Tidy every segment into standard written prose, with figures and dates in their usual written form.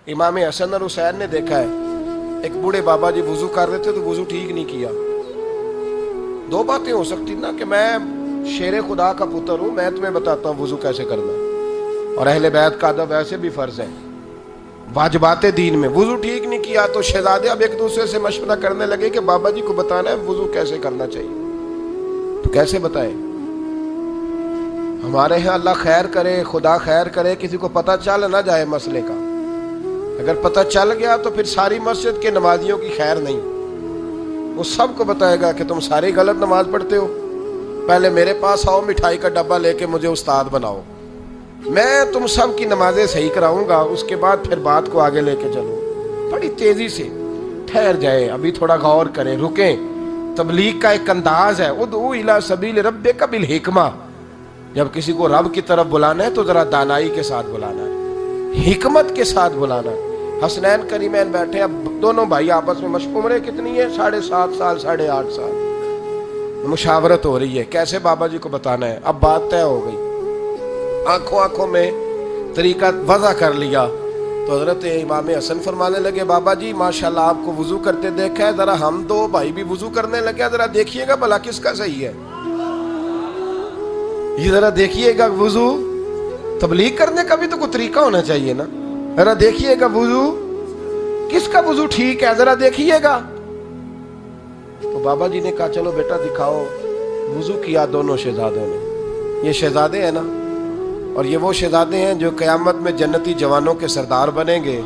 इमाम हसन और हुसैन ने देखा है, एक बूढ़े बाबा जी वुजू कर रहे थे तो वुजू ठीक नहीं किया। दो बातें हो सकती ना कि मैं शेर खुदा का पुत्र हूं, मैं तुम्हें बताता हूं वुजू कैसे करना, और अहले बैत का अदब वैसे भी फर्ज है वाजिबात दीन में। वुजू ठीक नहीं किया तो शहजादे अब एक दूसरे से मशवरा करने लगे कि बाबा जी को बताना है वुजू कैसे करना चाहिए। तो कैसे बताए? हमारे यहाँ अल्लाह खैर करे, खुदा खैर करे, किसी को पता चल ना जाए मसले का। अगर पता चल गया तो फिर सारी मस्जिद के नमाजियों की खैर नहीं, वो सबको बताएगा कि तुम सारी गलत नमाज पढ़ते हो, पहले मेरे पास आओ, मिठाई का डब्बा लेके मुझे उस्ताद बनाओ, मैं तुम सब की नमाजें सही कराऊंगा, उसके बाद फिर बात को आगे लेके चलो। बड़ी तेजी से ठहर जाए, अभी थोड़ा गौर करें, रुकें। तबलीग का एक अंदाज है, उदउ इला सबील रब्बिका बिल हिकमा। जब किसी को रब की तरफ बुलाना है तो जरा दानाई के साथ बुलाना है, हिकमत के साथ बुलाना है। हसनैन करीमैन बैठे, अब दोनों भाई आपस में उम्र कितनी है? 7.5 साल 8.5 साल। मुशावरत हो रही है कैसे बाबा जी को बताना है। अब बात तय हो गई, आंखों आंखों में तरीका वज़ा कर लिया। तो हजरत इमाम हसन फरमाने लगे, बाबा जी माशाल्लाह आपको वुजू करते देखा है, जरा हम दो भाई भी वुजू करने लगे, जरा देखिएगा भला किसका सही है, ये जरा देखिएगा वुजू। तबलीग करने का भी तो कोई तरीका होना चाहिए ना। जरा देखिएगा वुजू किसका वुजू ठीक है, जरा देखिएगा। तो बाबा जी ने कहा चलो बेटा दिखाओ। वुजू किया दोनों शहजादों ने। ये शहजादे हैं ना, और ये वो शहजादे हैं जो क़यामत में जन्नती जवानों के सरदार बनेंगे।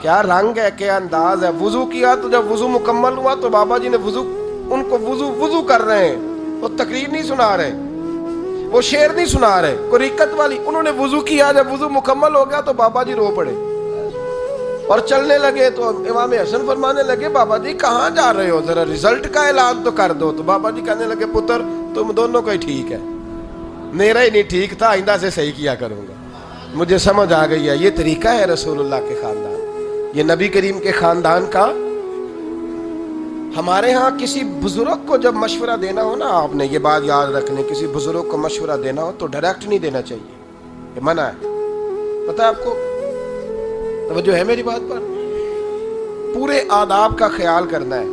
क्या रंग है, क्या अंदाज है। वुजू किया तो जब वुजू मुकम्मल हुआ तो बाबा जी ने उनको वुजू कर रहे हैं, वो तकरीर नहीं सुना रहे, वो शेर नहीं सुना रहे, कोई रिकत वाली। उन्होंने वुजू किया, जब वुजू मुकम्मल हो गया तो बाबा जी रो पड़े और चलने लगे। तो इमाम हसन फरमाने लगे, बाबा जी कहाँ जा रहे हो, जरा रिजल्ट का ऐलान तो कर दो। तो बाबा जी कहने लगे, पुत्र तुम दोनों का ही ठीक है, मेरा ही नहीं ठीक था, आइंदा से सही किया करूंगा। मुझे समझ आ गई है ये तरीका है रसूलुल्लाह के खानदान, ये नबी करीम के खानदान का। हमारे यहाँ किसी बुजुर्ग को जब मशवरा देना हो ना, आपने ये बात याद रखनी, किसी बुजुर्ग को मशवरा देना हो तो डायरेक्ट नहीं देना चाहिए, ये मना है। पता है आपको? तवज्जो है मेरी बात पर? पूरे आदाब का ख्याल करना है।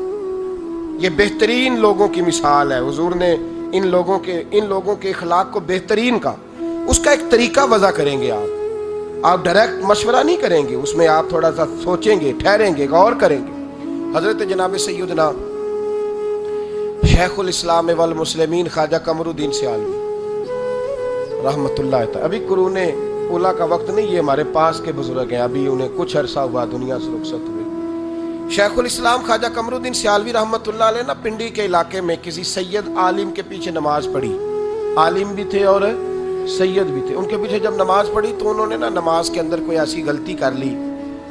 ये बेहतरीन लोगों की मिसाल है। हुजूर ने इन लोगों के इखलाक को बेहतरीन का, उसका एक तरीका वज़ा करेंगे आप डायरेक्ट मशवरा नहीं करेंगे, उसमें आप थोड़ा सा सोचेंगे, ठहरेंगे, गौर करेंगे। हजरत जनाब सैयदना शेखुल इस्लाम वल मुस्लिमीन ख्वाजा कमरुद्दीन सियालवी रहमतुल्लाह तआला, अभी कुरूने उला का वक्त नहीं, ये हमारे पास के बुजुर्ग हैं, अभी उन्हें कुछ अरसा हुआ दुनिया से रुखसत हुए। शेखुल इस्लाम ख्वाजा कमरुद्दीन सियालवी रहमतुल्लाह अलैह ना पिंडी के इलाके में किसी सैयद आलिम के पीछे नमाज पढ़ी। आलिम भी थे और सैयद भी थे। उनके पीछे जब नमाज पढ़ी तो उन्होंने ना नमाज के अंदर कोई ऐसी गलती कर ली,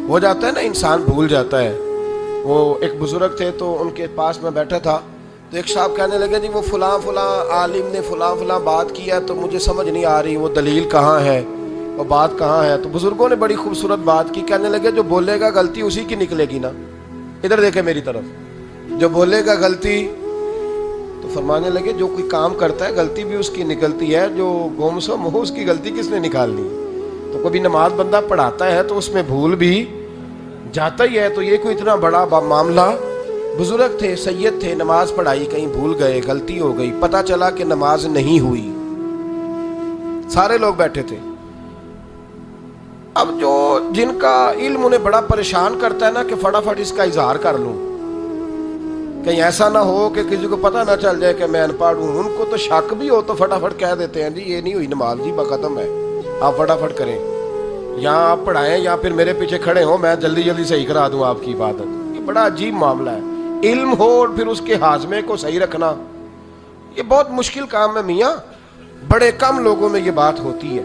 हो जाता है ना, इंसान भूल जाता है। वो एक बुजुर्ग थे तो उनके पास में बैठा था, तो एक साहब कहने लगे, जी वो फलां आलिम ने फलां बात की है तो मुझे समझ नहीं आ रही, वो दलील कहाँ है, वो बात कहाँ है। तो बुजुर्गों ने बड़ी खूबसूरत बात की, कहने लगे जो बोलेगा गलती उसी की निकलेगी ना। इधर देखे मेरी तरफ, जो बोलेगा गलती, तो फरमाने लगे जो कोई काम करता है गलती भी उसकी निकलती है, जो गुमसुम हो उसकी गलती किसने निकालनी। तो कभी नमाज बंदा पढ़ाता है तो उसमें भूल भी जाता ही है। तो ये कोई इतना बड़ा मामला, बुजुर्ग थे, सैयद थे, नमाज पढ़ाई, कहीं भूल गए, गलती हो गई, पता चला कि नमाज नहीं हुई, सारे लोग बैठे थे। अब जो जिनका इल्म उन्हें बड़ा परेशान करता है ना कि फटाफट इसका इजहार कर लूं, कहीं ऐसा ना हो कि किसी को पता ना चल जाए कि मैं अनपढ़ हूं। उनको तो शक भी हो तो फटाफट कह देते हैं, जी ये नहीं हुई नमाज, जी बखत्म है, आप फटाफट करें, या आप पढ़ाएं या फिर मेरे पीछे खड़े हो, मैं जल्दी जल्दी सही करा दूं आपकी इबादत। ये बड़ा अजीब मामला है। इल्म हो और फिर उसके हाजमे को सही रखना, ये बहुत मुश्किल काम है मियाँ, बड़े कम लोगों में ये बात होती है।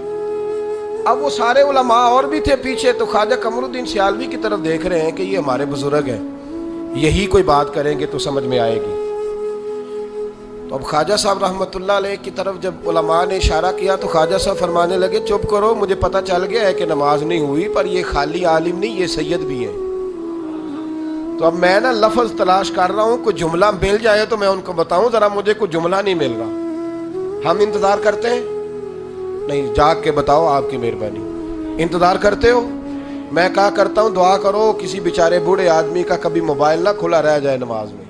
अब वो सारे उलमा और भी थे पीछे, तो ख्वाजा कमरुद्दीन सियालवी की तरफ देख रहे हैं कि ये हमारे बुजुर्ग हैं, यही कोई बात करेंगे तो समझ में आएगी। तो अब ख्वाजा साहब रहमतुल्लाह अलैह की तरफ जब उलमा ने इशारा किया तो ख्वाजा साहब फरमाने लगे, चुप करो, मुझे पता चल गया है कि नमाज नहीं हुई, पर ये खाली आलिम नहीं, ये सैयद भी है। तो अब मैं ना लफ्ज तलाश कर रहा हूँ, कोई जुमला मिल जाए तो मैं उनको बताऊं, जरा मुझे कोई जुमला नहीं मिल रहा। हम इंतजार करते हैं, नहीं जाग के बताओ, आपकी मेहरबानी। इंतजार करते हो? میں کہا کرتا ہوں دعا کرو کسی بیچارے بوڑھے آدمی کا کبھی موبائل نہ کھلا رہ جائے نماز میں،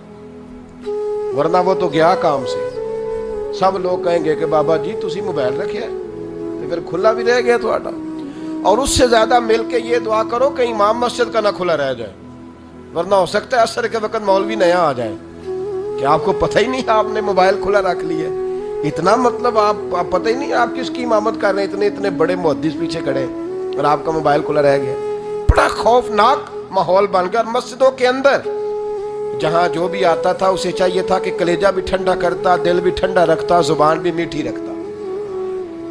ورنہ وہ تو گیا کام سے۔ سب لوگ کہیں گے کہ بابا جی تسی موبائل رکھے ہے تو پھر کھلا بھی رہ گیا تھوڑا۔ اور اس سے زیادہ مل کے یہ دعا کرو کہ امام مسجد کا نہ کھلا رہ جائے، ورنہ ہو سکتا ہے عصر کے وقت مولوی نیا آ جائے کہ آپ کو پتہ ہی نہیں آپ نے موبائل کھلا رکھ لیا۔ اتنا مطلب آپ پتہ ہی نہیں آپ کس کی امامت کر رہے ہیں، اتنے بڑے محدث پیچھے کھڑے اور آپ کا موبائل کھلا رہ گیا۔ بڑا خوفناک ماحول بن گیا۔ اور مسجدوں کے اندر جہاں جو بھی آتا تھا اسے چاہیے تھا کہ کلیجہ بھی ٹھنڈا کرتا، دل بھی ٹھنڈا رکھتا، زبان بھی میٹھی رکھتا۔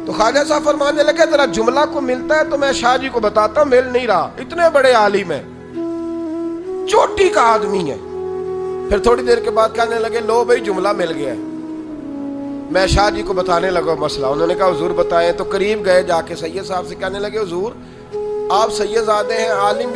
تو خواجہ صاحب فرمانے لگے ذرا جملہ کو ملتا ہے تو میں شاہ جی کو بتاتا ہوں، مل نہیں رہا، اتنے بڑے عالم ہیں، چوٹی کا آدمی ہے۔ پھر تھوڑی دیر کے بعد کہنے لگے لو بھائی جملہ مل گیا ہے۔ میں شاہ جی کو بتانے لگا مسئلہ، انہوں نے کہا حضور بتائیں۔ تو قریب گئے، جا کے سید صاحب سے کہنے لگے حضور آپ سید زادے ہیں، عالم